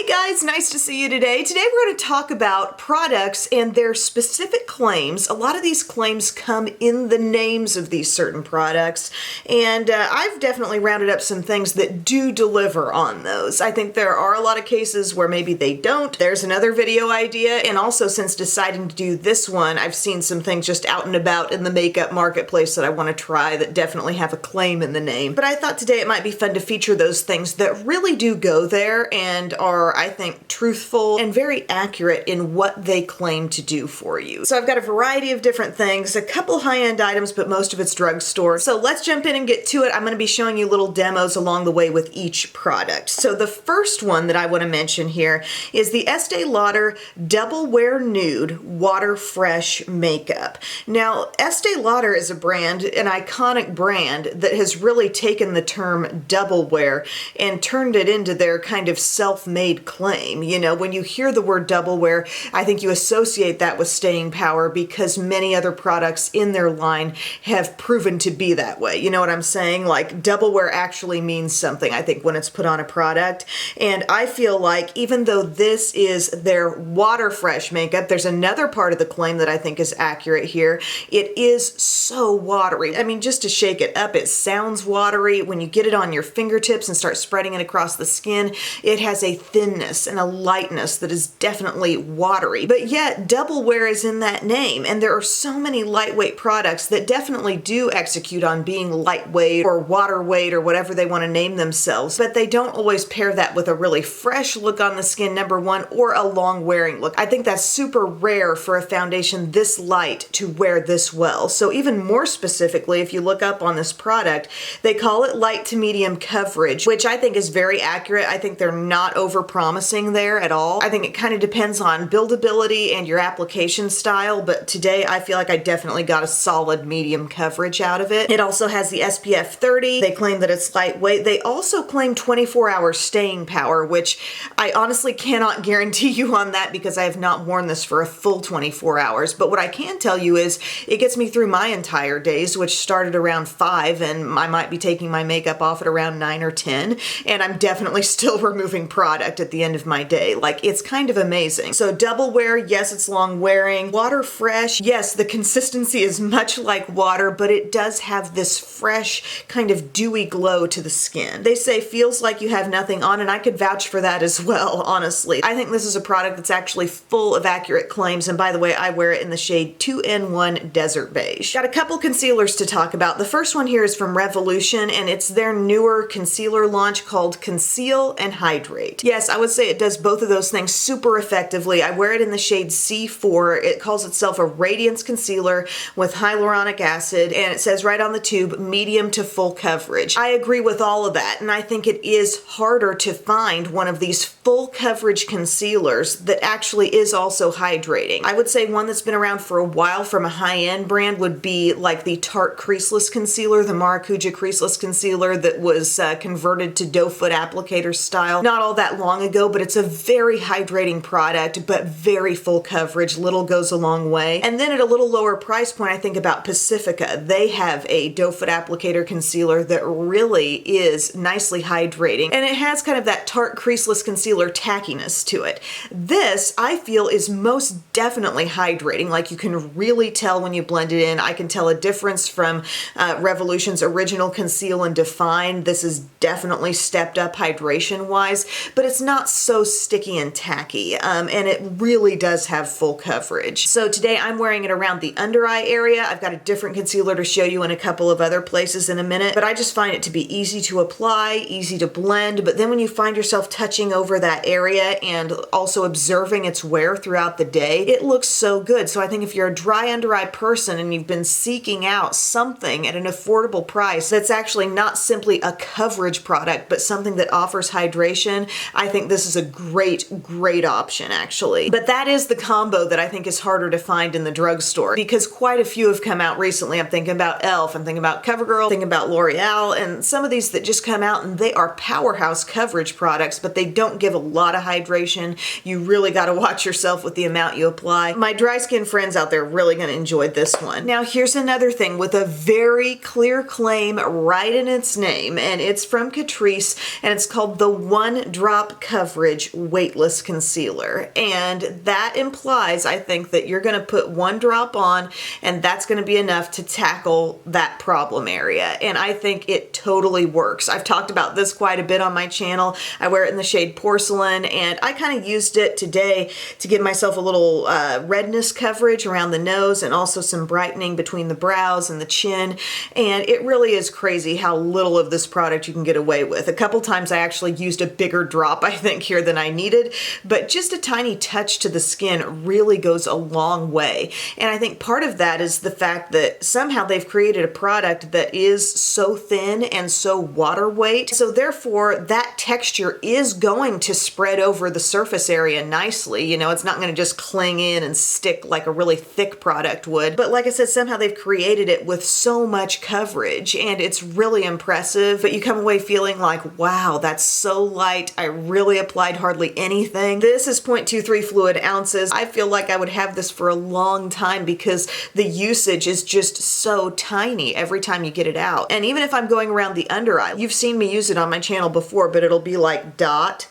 Hey guys, nice to see you today. Today we're going to talk about products and their specific claims. A lot of these claims come in the names of these certain products, and I've definitely rounded up some things that do deliver on those. I think there are a lot of cases where maybe they don't. There's another video idea, and also since deciding to do this one, I've seen some things just out and about in the makeup marketplace that I want to try that definitely have a claim in the name. But I thought today it might be fun to feature those things that really do go there and are, I think, truthful and very accurate in what they claim to do for you. So I've got a variety of different things, a couple high-end items, but most of it's drugstore. So let's jump in and get to it. I'm going to be showing you little demos along the way with each product. So the first one that I want to mention here is the Estee Lauder Double Wear Nude Water Fresh Makeup. Now, Estee Lauder is a brand, an iconic brand that has really taken the term double wear and turned it into their kind of self-made claim. You know, when you hear the word double wear, I think you associate that with staying power because many other products in their line have proven to be that way. You know what I'm saying? Like, double wear actually means something, I think, when it's put on a product. And I feel like even though this is their water fresh makeup, there's another part of the claim that I think is accurate here. It is so watery. I mean, just to shake it up, it sounds watery. When you get it on your fingertips and start spreading it across the skin, it has a thinness and a lightness that is definitely watery. But yet, double wear is in that name, and there are so many lightweight products that definitely do execute on being lightweight or water weight or whatever they want to name themselves, but they don't always pair that with a really fresh look on the skin, number one, or a long wearing look. I think that's super rare for a foundation this light to wear this well. So even more specifically, if you look up on this product, they call it light to medium coverage, which I think is very accurate. I think they're not over-promising there at all. I think it kind of depends on buildability and your application style, but today I feel like I definitely got a solid medium coverage out of it. It also has the SPF 30. They claim that it's lightweight. They also claim 24-hour staying power, which I honestly cannot guarantee you on that because I have not worn this for a full 24 hours. But what I can tell you is it gets me through my entire days, which started around 5, and I might be taking my makeup off at around 9 or 10, and I'm definitely still removing product at the end of my day. Like, it's kind of amazing. So double wear, yes, it's long wearing. Water fresh, yes, the consistency is much like water, but it does have this fresh kind of dewy glow to the skin. They say feels like you have nothing on, and I could vouch for that as well, honestly. I think this is a product that's actually full of accurate claims, and by the way, I wear it in the shade 2N1 Desert Beige. Got a couple concealers to talk about. The first one here is from Revolution, and it's their newer concealer launch called Conceal and Hydrate. Yes, I would say it does both of those things super effectively. I wear it in the shade C4. It calls itself a radiance concealer with hyaluronic acid, and it says right on the tube, medium to full coverage. I agree with all of that, and I think it is harder to find one of these full coverage concealers that actually is also hydrating. I would say one that's been around for a while from a high-end brand would be like the Tarte Creaseless Concealer, the Maracuja Creaseless Concealer that was converted to doe foot applicator style not all that long ago, but it's a very hydrating product, but very full coverage. Little goes a long way. And then at a little lower price point, I think about Pacifica. They have a doe foot applicator concealer that really is nicely hydrating, and it has kind of that Tarte Creaseless Concealer tackiness to it. This, I feel, is most definitely hydrating. Like, you can really tell when you blend it in. I can tell a difference from Revolution's original Conceal and Define. This is definitely stepped up hydration-wise, but it's not so sticky and tacky, and it really does have full coverage. So today I'm wearing it around the under eye area. I've got a different concealer to show you in a couple of other places in a minute, but I just find it to be easy to apply, easy to blend, but then when you find yourself touching over that area and also observing its wear throughout the day, it looks so good. So I think if you're a dry under eye person and you've been seeking out something at an affordable price that's actually not simply a coverage product, but something that offers hydration, I think this is a great option, actually. But that is the combo that I think is harder to find in the drugstore because quite a few have come out recently. I'm thinking about e.l.f., I'm thinking about CoverGirl, I'm thinking about L'Oreal, and some of these that just come out and they are powerhouse coverage products, but they don't give a lot of hydration. You really got to watch yourself with the amount you apply. My dry skin friends out there are really going to enjoy this one. Now, here's another thing with a very clear claim right in its name, and it's from Catrice, and it's called the One Drop coverage weightless concealer. And that implies, I think, that you're going to put one drop on and that's going to be enough to tackle that problem area. And I think it totally works. I've talked about this quite a bit on my channel. I wear it in the shade Porcelain, and I kind of used it today to give myself a little redness coverage around the nose and also some brightening between the brows and the chin. And it really is crazy how little of this product you can get away with. A couple times I actually used a bigger drop, I think, here than I needed, but just a tiny touch to the skin really goes a long way. And I think part of that is the fact that somehow they've created a product that is so thin and so water weight. So therefore that texture is going to spread over the surface area nicely. You know, it's not going to just cling in and stick like a really thick product would. But like I said, somehow they've created it with so much coverage and it's really impressive. But you come away feeling like, wow, that's so light. I really applied hardly anything. This is 0.23 fluid ounces. I feel like I would have this for a long time because the usage is just so tiny every time you get it out. And even if I'm going around the under eye, you've seen me use it on my channel before, but it'll be like dot,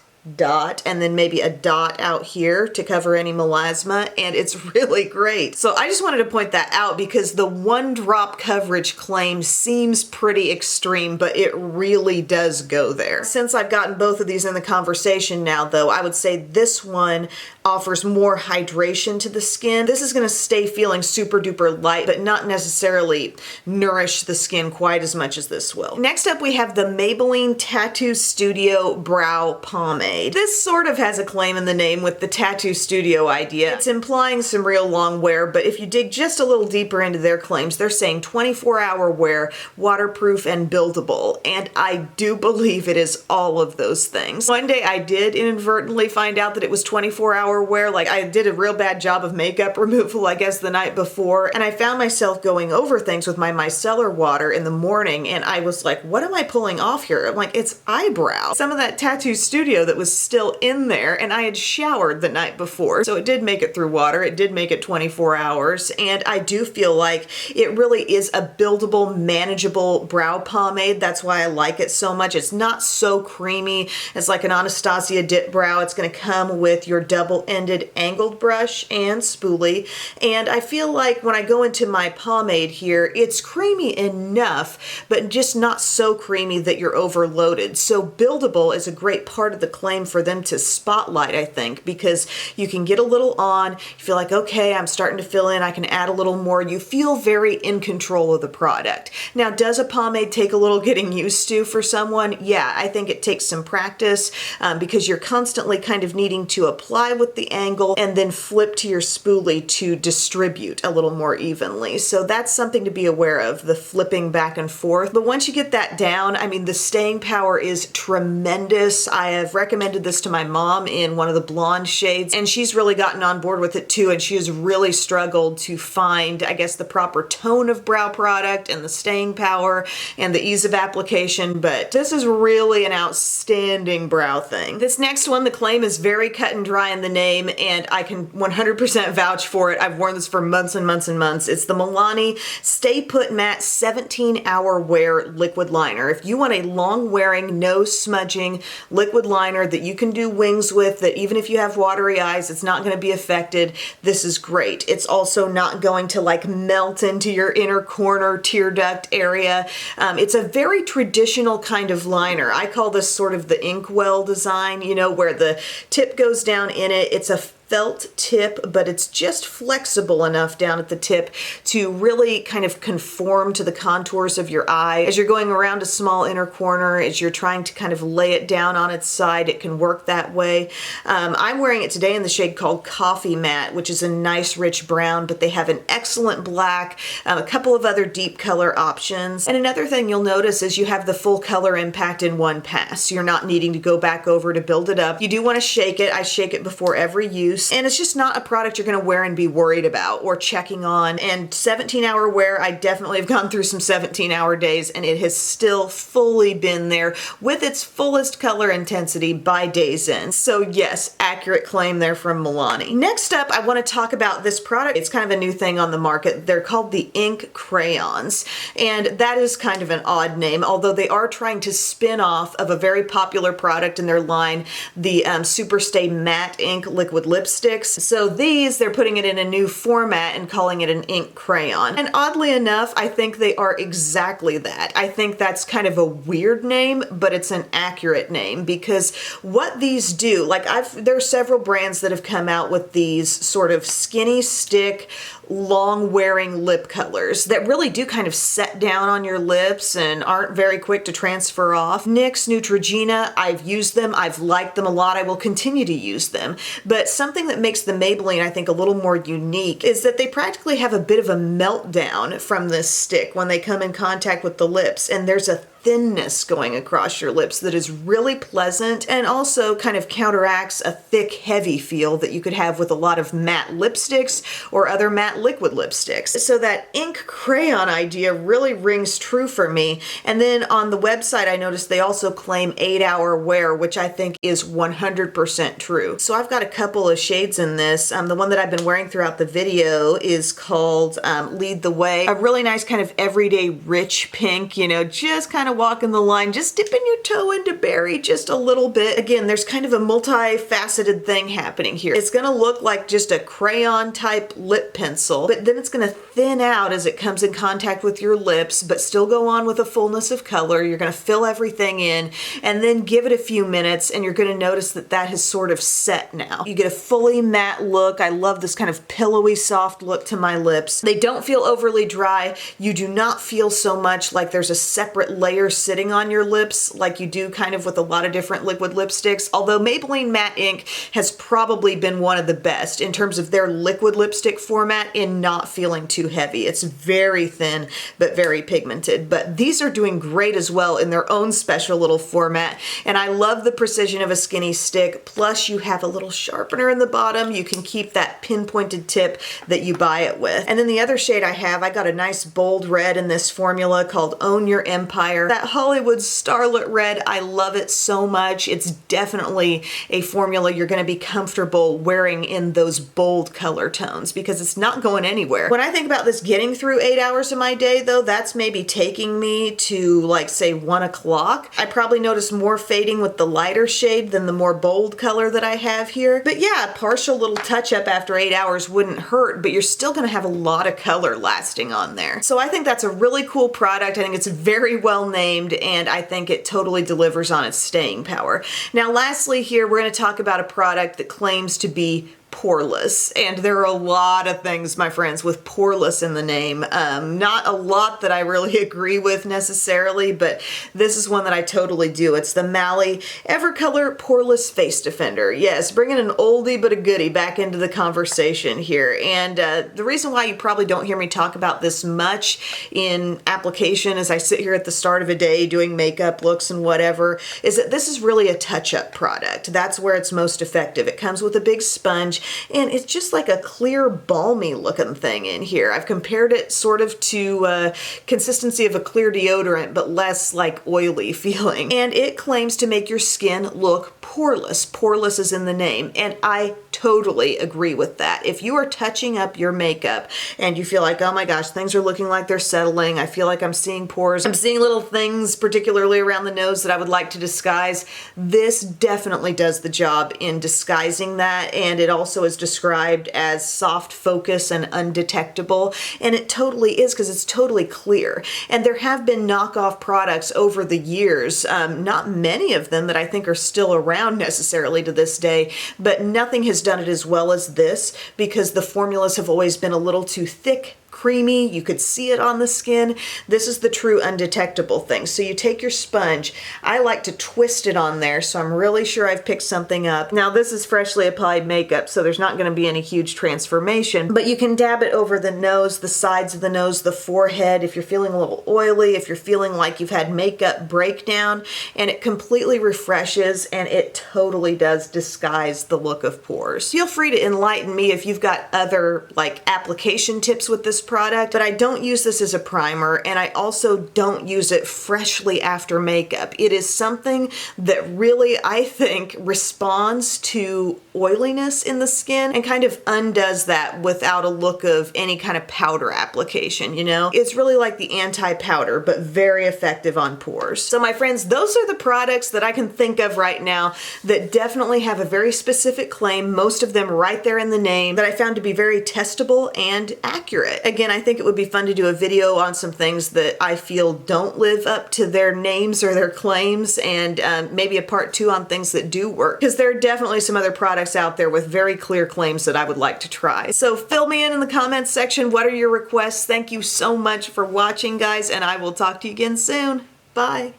and then maybe a dot out here to cover any melasma, and it's really great. So I just wanted to point that out because the one drop coverage claim seems pretty extreme, but it really does go there. Since I've gotten both of these in the conversation now though, I would say this one offers more hydration to the skin. This is going to stay feeling super duper light, but not necessarily nourish the skin quite as much as this will. Next up we have the Maybelline Tattoo Studio Brow Pomade. This sort of has a claim in the name with the Tattoo Studio idea. It's implying some real long wear, but if you dig just a little deeper into their claims, they're saying 24-hour wear, waterproof, and buildable. And I do believe it is all of those things. One day I did inadvertently find out that it was 24-hour wear. Like I did a real bad job of makeup removal, I guess, the night before, and I found myself going over things with my micellar water in the morning, and I was like, what am I pulling off here? I'm like, it's eyebrow. Some of that Tattoo Studio that was still in there, and I had showered the night before, so it did make it through water. It did make it 24 hours, and I do feel like it really is a buildable, manageable brow pomade. That's why I like it so much. It's not so creamy as like an Anastasia dip brow. It's going to come with your double-ended angled brush and spoolie, and I feel like when I go into my pomade here, it's creamy enough, but just not so creamy that you're overloaded. So buildable is a great part of the claim for them to spotlight, I think, because you can get a little on, you feel like, okay, I'm starting to fill in, I can add a little more. You feel very in control of the product. Now, does a pomade take a little getting used to for someone? Yeah, I think it takes some practice because you're constantly kind of needing to apply with the angle and then flip to your spoolie to distribute a little more evenly. So that's something to be aware of, the flipping back and forth. But once you get that down, I mean, the staying power is tremendous. I have recommended this to my mom in one of the blonde shades, and she's really gotten on board with it too, and she has really struggled to find, I guess, the proper tone of brow product and the staying power and the ease of application, but this is really an outstanding brow thing. This next one, the claim is very cut and dry in the name, and I can 100% vouch for it. I've worn this for months and months and months. It's the Milani Stay Put Matte 17-Hour Wear Liquid Liner. If you want a long-wearing, no smudging liquid liner that you can do wings with, that even if you have watery eyes, it's not going to be affected, this is great. It's also not going to like melt into your inner corner tear duct area. It's a very traditional kind of liner. I call this sort of the inkwell design, you know, where the tip goes down in it. It's a felt tip, but it's just flexible enough down at the tip to really kind of conform to the contours of your eye. As you're going around a small inner corner, as you're trying to kind of lay it down on its side, it can work that way. I'm wearing it today in the shade called Coffee Matte, which is a nice rich brown, but they have an excellent black, a couple of other deep color options. And another thing you'll notice is you have the full color impact in one pass. You're not needing to go back over to build it up. You do want to shake it. I shake it before every use. use, and it's just not a product you're gonna wear and be worried about or checking on. And 17-hour wear, I definitely have gone through some 17-hour days, and it has still fully been there with its fullest color intensity by day's end. So yes, accurate claim there from Milani. Next up, I want to talk about this product. It's kind of a new thing on the market. They're called the ink crayons, and that is kind of an odd name, although they are trying to spin off of a very popular product in their line, the Superstay Matte Ink Liquid Lipsticks. So these, they're putting it in a new format and calling it an ink crayon. And oddly enough, I think they are exactly that. I think that's kind of a weird name, but it's an accurate name, because what these do, like there are several brands that have come out with these sort of skinny stick, long wearing lip colors that really do kind of set down on your lips and aren't very quick to transfer off. NYX, Neutrogena, I've used them. I've liked them a lot. I will continue to use them. But something that makes the Maybelline, I think, a little more unique is that they practically have a bit of a meltdown from this stick when they come in contact with the lips, and there's a thinness going across your lips that is really pleasant and also kind of counteracts a thick, heavy feel that you could have with a lot of matte lipsticks or other matte liquid lipsticks. So that ink crayon idea really rings true for me. And then on the website, I noticed they also claim 8-hour wear, which I think is 100% true. So I've got a couple of shades in this. The one that I've been wearing throughout the video is called Lead the Way. A really nice kind of everyday rich pink, you know, just kind of walking the line, just dipping your toe into berry just a little bit. Again, there's kind of a multifaceted thing happening here. It's gonna look like just a crayon type lip pencil, but then it's gonna thin out as it comes in contact with your lips, but still go on with a fullness of color. You're gonna fill everything in and then give it a few minutes, and you're gonna notice that that has sort of set now. You get a fully matte look. I love this kind of pillowy soft look to my lips. They don't feel overly dry. You do not feel so much like there's a separate layer sitting on your lips like you do kind of with a lot of different liquid lipsticks, although Maybelline Matte Ink has probably been one of the best in terms of their liquid lipstick format in not feeling too heavy. It's very thin but very pigmented, but these are doing great as well in their own special little format, and I love the precision of a skinny stick, plus you have a little sharpener in the bottom. You can keep that pinpointed tip that you buy it with. And then the other shade I got a nice bold red in this formula called Own Your Empire. That Hollywood Starlet Red, I love it so much. It's definitely a formula you're going to be comfortable wearing in those bold color tones because it's not going anywhere. When I think about this getting through 8 hours of my day though, that's maybe taking me to like say 1 o'clock. I probably notice more fading with the lighter shade than the more bold color that I have here. But yeah, a partial little touch up after 8 hours wouldn't hurt, but you're still going to have a lot of color lasting on there. So I think that's a really cool product. I think it's very well named, and I think it totally delivers on its staying power. Now lastly here, we're going to talk about a product that claims to be poreless, and there are a lot of things, my friends, with poreless in the name. Not a lot that I really agree with necessarily, but this is one that I totally do. It's the Mally Evercolor Poreless Face Defender. Yes, bringing an oldie but a goodie back into the conversation here. And the reason why you probably don't hear me talk about this much in application as I sit here at the start of a day doing makeup looks and whatever, is that this is really a touch-up product. That's where it's most effective. It comes with a big sponge, and it's just like a clear, balmy looking thing in here. I've compared it sort of to consistency of a clear deodorant, but less like oily feeling. And it claims to make your skin look poreless. Poreless is in the name, and I totally agree with that. If you are touching up your makeup and you feel like, oh my gosh, things are looking like they're settling, I feel like I'm seeing pores, I'm seeing little things, particularly around the nose, that I would like to disguise, this definitely does the job in disguising that, and it also is described as soft focus and undetectable, and it totally is because it's totally clear. And there have been knockoff products over the years, not many of them that I think are still around necessarily to this day, but nothing has done it as well as this because the formulas have always been a little too thick, creamy. You could see it on the skin. This is the true undetectable thing. So you take your sponge. I like to twist it on there, so I'm really sure I've picked something up. Now this is freshly applied makeup, so there's not going to be any huge transformation, but you can dab it over the nose, the sides of the nose, the forehead, if you're feeling a little oily, if you're feeling like you've had makeup breakdown, and it completely refreshes, and it totally does disguise the look of pores. Feel free to enlighten me if you've got other like application tips with this product, but I don't use this as a primer, and I also don't use it freshly after makeup. It is something that really, I think, responds to oiliness in the skin and kind of undoes that without a look of any kind of powder application, you know? It's really like the anti-powder, but very effective on pores. So my friends, those are the products that I can think of right now that definitely have a very specific claim, most of them right there in the name, that I found to be very testable and accurate. Again, I think it would be fun to do a video on some things that I feel don't live up to their names or their claims, and maybe a part 2 on things that do work, because there are definitely some other products out there with very clear claims that I would like to try. So fill me in the comments section. What are your requests? Thank you so much for watching, guys, and I will talk to you again soon. Bye.